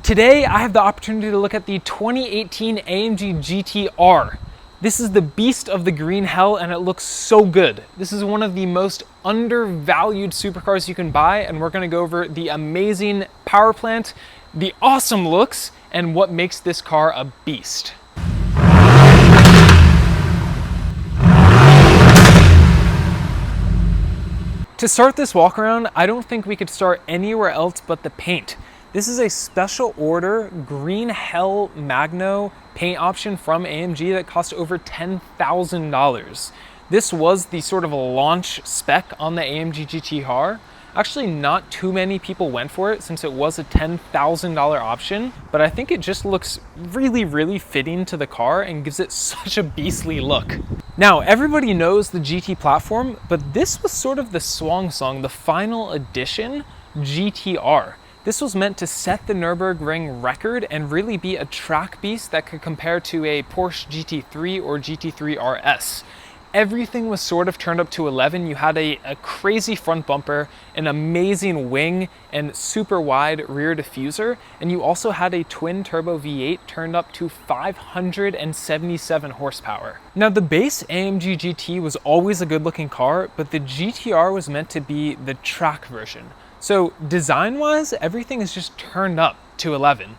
Today, I have the opportunity to look at the 2018 AMG GTR. This is the beast of the green hell and it looks so good. This is one of the most undervalued supercars you can buy, and we're gonna go over the amazing power plant, the awesome looks, and what makes this car a beast. To start this walk around, I don't think we could start anywhere else but the paint. This is a special order green hell Magno paint option from AMG that cost over $10,000. This was the sort of launch spec on the AMG GTR. Actually, not too many people went for it since it was a $10,000 option, but I think it just looks really fitting to the car and gives it such a beastly look. Now, everybody knows the GT platform, but this was sort of the swan song, the final edition GTR. This was meant to set the Nürburgring record and really be a track beast that could compare to a Porsche GT3 or GT3 RS. Everything was sort of turned up to 11. You had a crazy front bumper, an amazing wing, and super wide rear diffuser. And you also had a twin turbo V8 turned up to 577 horsepower. Now, the base AMG GT was always a good looking car, but the GTR was meant to be the track version. So design-wise, everything is just turned up to 11.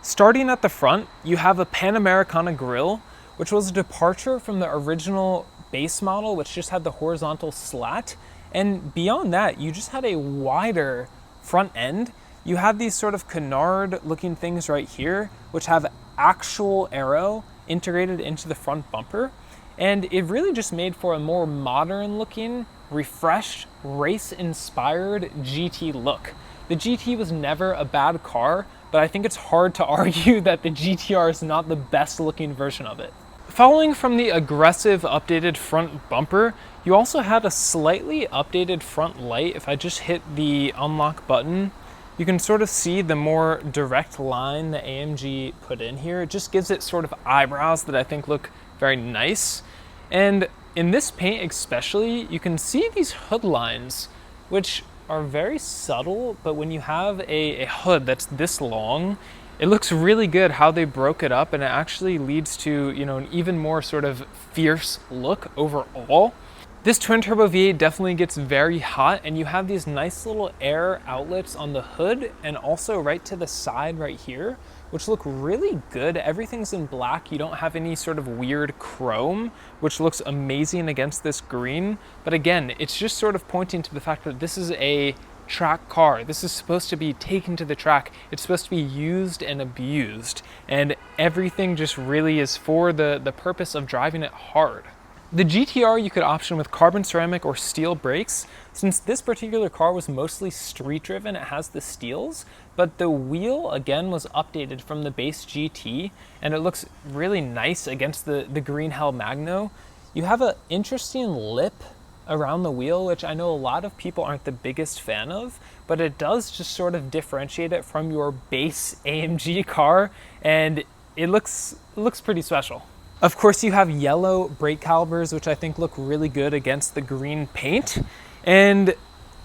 Starting at the front, you have a Panamericana grille, which was a departure from the original base model, which just had the horizontal slat. And beyond that, you just had a wider front end. You have these sort of canard-looking things right here, which have actual aero integrated into the front bumper. And it really just made for a more modern-looking, refreshed, race-inspired GT look. The GT was never a bad car, but I think it's hard to argue that the GTR is not the best looking version of it. Following from the aggressive updated front bumper, you also had a slightly updated front light. If I just hit the unlock button, you can sort of see the more direct line that AMG put in here. It just gives it sort of eyebrows that I think look very nice. And in this paint especially, you can see these hood lines, which are very subtle, but when you have a hood that's this long, it looks really good how they broke it up, and it actually leads to, an even more sort of fierce look overall. This twin turbo V8 definitely gets very hot, and you have these nice little air outlets on the hood and also right to the side right here, which look really good. Everything's in black. You don't have any sort of weird chrome, which looks amazing against this green. But again, it's just sort of pointing to the fact that this is a track car. This is supposed to be taken to the track. It's supposed to be used and abused. And everything just really is for the purpose of driving it hard. The GTR you could option with carbon ceramic or steel brakes. Since this particular car was mostly street driven, it has the steels, but the wheel again was updated from the base GT and it looks really nice against the green hell Magno. You have an interesting lip around the wheel, which I know a lot of people aren't the biggest fan of, but it does just sort of differentiate it from your base AMG car, and it looks pretty special. Of course, you have yellow brake calipers, which I think look really good against the green paint. And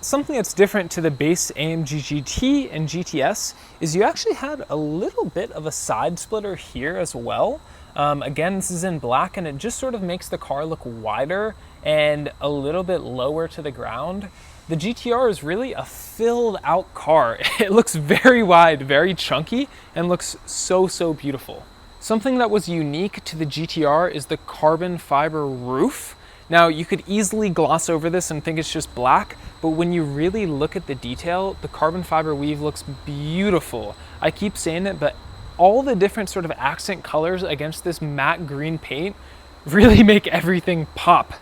something that's different to the base AMG GT and GTS is you actually had a little bit of a side splitter here as well. Again, this is in black, and it just sort of makes the car look wider and a little bit lower to the ground. The GTR is really a filled out car. It looks very wide, very chunky, and looks so beautiful. Something that was unique to the GTR is the carbon fiber roof. Now, you could easily gloss over this and think it's just black, but when you really look at the detail, the carbon fiber weave looks beautiful. I keep saying it, but all the different sort of accent colors against this matte green paint really make everything pop.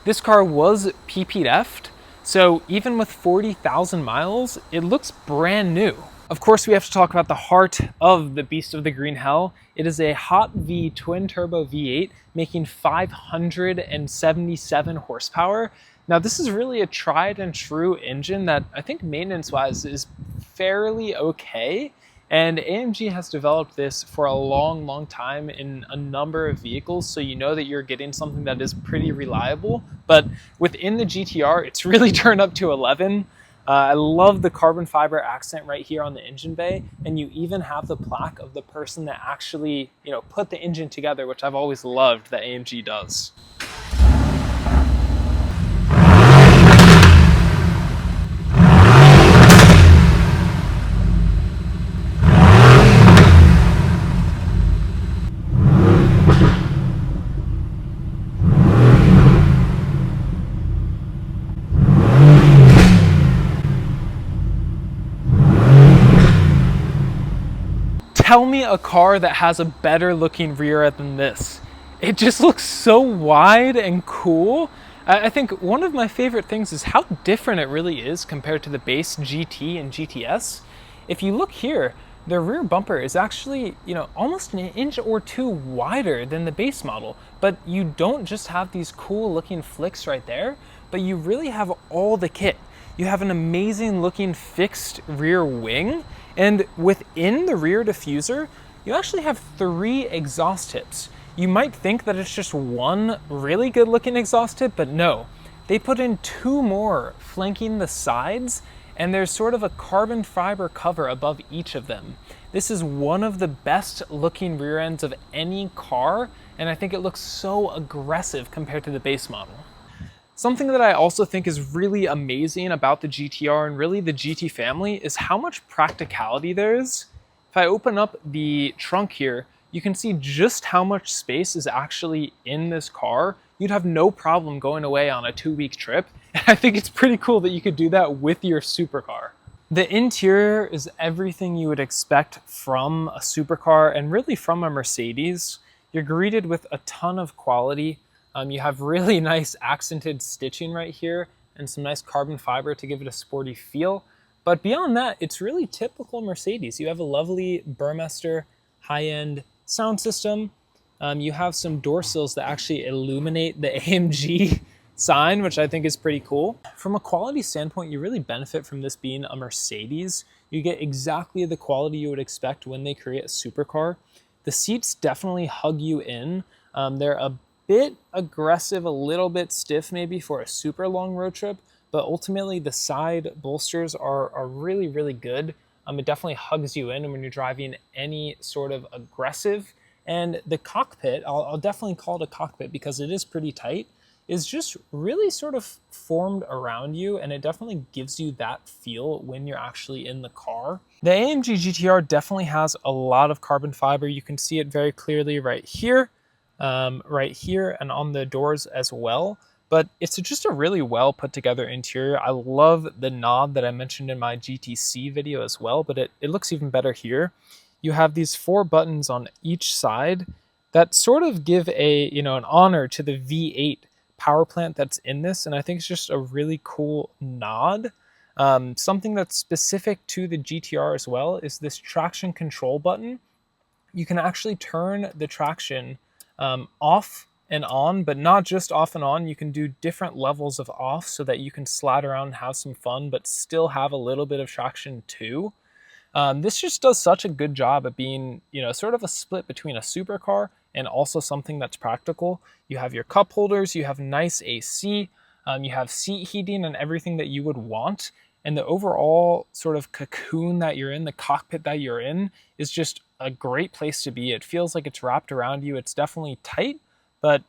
This car was PPF'd, so even with 40,000 miles, it looks brand new. Of course, we have to talk about the heart of the beast of the green hell. It is a hot V twin turbo V8 making 577 horsepower. Now, this is really a tried and true engine that I think maintenance wise is fairly okay. And AMG has developed this for a long time in a number of vehicles, so you know that you're getting something that is pretty reliable. But within the GTR, it's really turned up to 11. I love the carbon fiber accent right here on the engine bay, and you even have the plaque of the person that actually, put the engine together, which I've always loved that AMG does. Tell me a car that has a better looking rear end than this. It just looks so wide and cool. I think one of my favorite things is how different it really is compared to the base GT and GTS. If you look here, the rear bumper is actually, almost an inch or two wider than the base model, but you don't just have these cool looking flicks right there, but you really have all the kit. You have an amazing looking fixed rear wing, and within the rear diffuser, you actually have 3 exhaust tips. You might think that it's just one really good looking exhaust tip, but no. They put in 2 more flanking the sides, and there's sort of a carbon fiber cover above each of them. This is one of the best looking rear ends of any car, and I think it looks so aggressive compared to the base model. Something that I also think is really amazing about the GTR and really the GT family is how much practicality there is. If I open up the trunk here, you can see just how much space is actually in this car. You'd have no problem going away on a 2-week trip. I think it's pretty cool that you could do that with your supercar. The interior is everything you would expect from a supercar and really from a Mercedes. You're greeted with a ton of quality. You have really nice accented stitching right here and some nice carbon fiber to give it a sporty feel. But beyond that, it's really typical Mercedes. You have a lovely Burmester high-end sound system. You have some door sills that actually illuminate the AMG sign, which I think is pretty cool. From a quality standpoint, you really benefit from this being a Mercedes. You get exactly the quality you would expect when they create a supercar. The seats definitely hug you in. They're a bit aggressive, a little bit stiff maybe for a super long road trip, but ultimately the side bolsters are really, really good. It definitely hugs you in when you're driving any sort of aggressive. And the cockpit, I'll definitely call it a cockpit because it is pretty tight, is just really sort of formed around you, and it definitely gives you that feel when you're actually in the car. The AMG GTR definitely has a lot of carbon fiber. You can see it very clearly right here, and on the doors as well. But it's just a really well put together interior. I love the knob that I mentioned in my GTC video as well, but it looks even better here. You have these 4 buttons on each side that sort of give an honor to the V8 power plant that's in this, and I think it's just a really cool nod. Something that's specific to the GTR as well is this traction control button. You can actually turn the traction off and on, but not just off and on. You can do different levels of off so that you can slide around and have some fun, but still have a little bit of traction too. This just does such a good job at being, sort of a split between a supercar and also something that's practical. You have your cup holders, you have nice AC, you have seat heating and everything that you would want. And the overall sort of cocoon that you're in, the cockpit that you're in, is just a great place to be. It feels like it's wrapped around you. It's definitely tight, but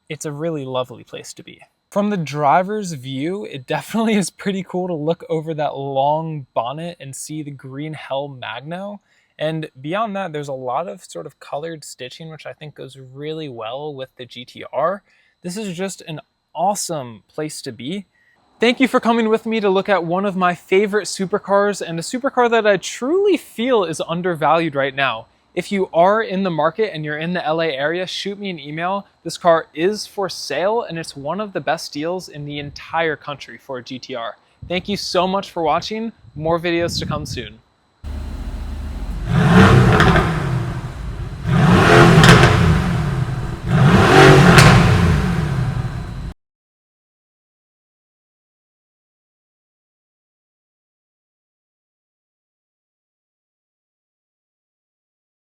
it's a really lovely place to be. From the driver's view, it definitely is pretty cool to look over that long bonnet and see the green hell Magno. And beyond that, there's a lot of sort of colored stitching, which I think goes really well with the GTR. This is just an awesome place to be. Thank you for coming with me to look at one of my favorite supercars, and a supercar that I truly feel is undervalued right now. If you are in the market and you're in the LA area, shoot me an email. This car is for sale, and it's one of the best deals in the entire country for a GTR. Thank you so much for watching. More videos to come soon.